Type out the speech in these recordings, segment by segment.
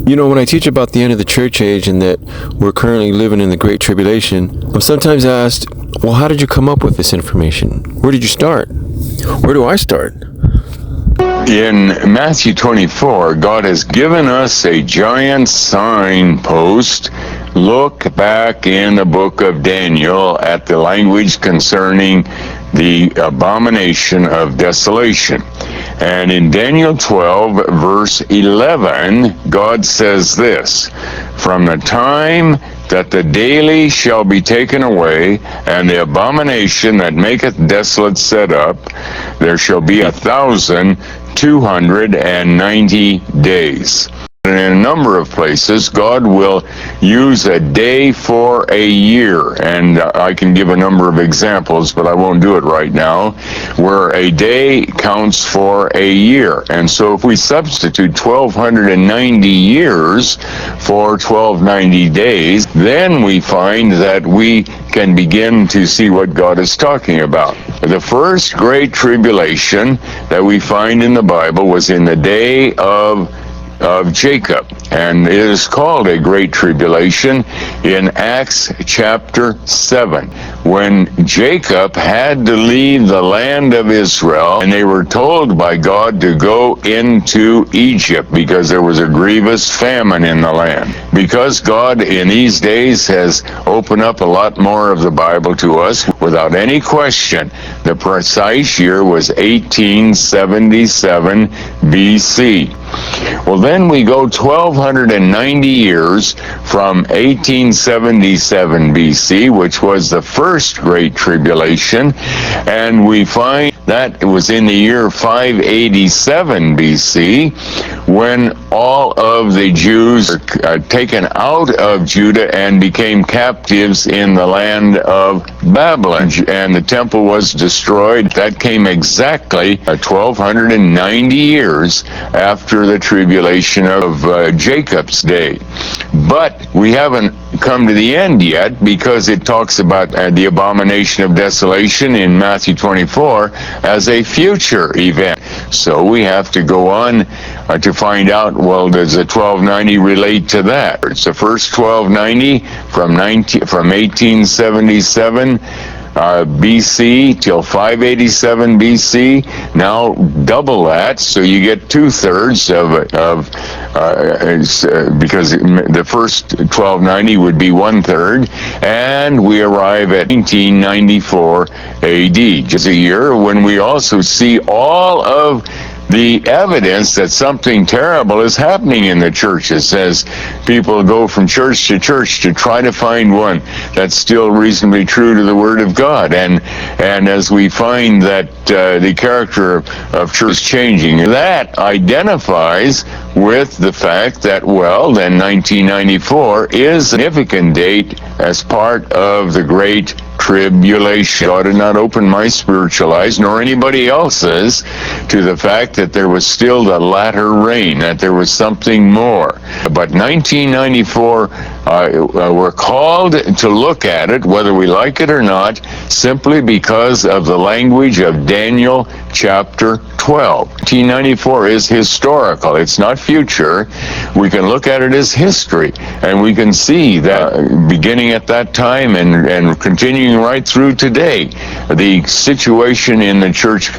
You know, when I teach about the end of the church age and that we're currently living in the Great Tribulation, I'm sometimes asked, well, how did you come up with this information? Where did you start? Where do I start? In Matthew 24, God has given us a giant signpost. Look back in the book of Daniel at the language concerning the abomination of desolation. And in Daniel 12, verse 11, God says this, "From the time that the daily shall be taken away, and the abomination that maketh desolate set up, there shall be 1,290 days." In a number of places, God will use a day for a year, and I can give a number of examples, but I won't do it right now, where a day counts for a year. And so if we substitute 1,290 years for 1,290 days, then we find that we can begin to see what God is talking about. The first great tribulation that we find in the Bible was in the day of Jacob, and it is called a great tribulation in Acts chapter 7, when Jacob had to leave the land of Israel, and they were told by God to go into Egypt because there was a grievous famine in the land. Because God in these days has opened up a lot more of the Bible to us, without any question, the precise year was 1877 BC. Well, then we go 1,290 years from 1877 BC, which was the first Great Tribulation, and we find that it was in the year 587 BC when all of the Jews were taken out of Judah and became captives in the land of Babylon, and the temple was destroyed. That came exactly 1,290 years after the tribulation of Jacob's day. But we haven't come to the end yet, because it talks about the abomination of desolation in Matthew 24 as a future event. So we have to go on to find out, well, does the 1290 relate to that? It's the first 1290 from 1877 BC till 587 BC. Now double that, so you get 2/3 because the first 1290 would be 1/3, and we arrive at 1994 AD, just a year when we also see all of the evidence that something terrible is happening in the churches as people go from church to church to try to find one that's still reasonably true to the Word of God. And as we find that the character of church changing, that identifies with the fact that, well, then 1994 is a significant date as part of the Great Tribulation. God had not opened my spiritual eyes, nor anybody else's, to the fact that there was still the latter rain, that there was something more. But 1994, we're called to look at it, whether we like it or not, simply because of the language of Daniel chapter 12. 1994 is historical. It's not future. We can look at it as history, and we can see that beginning at that time and continuing right through today, the situation in the church,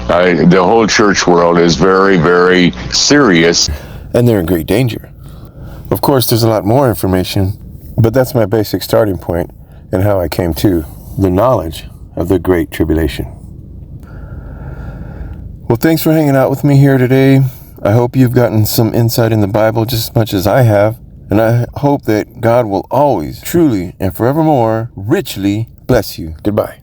the whole church world, is very, very serious. And they're in great danger. Of course, there's a lot more information, but that's my basic starting point and how I came to the knowledge of the Great Tribulation. Well, thanks for hanging out with me here today. I hope you've gotten some insight in the Bible just as much as I have, and I hope that God will always, truly, and forevermore richly bless you. Goodbye.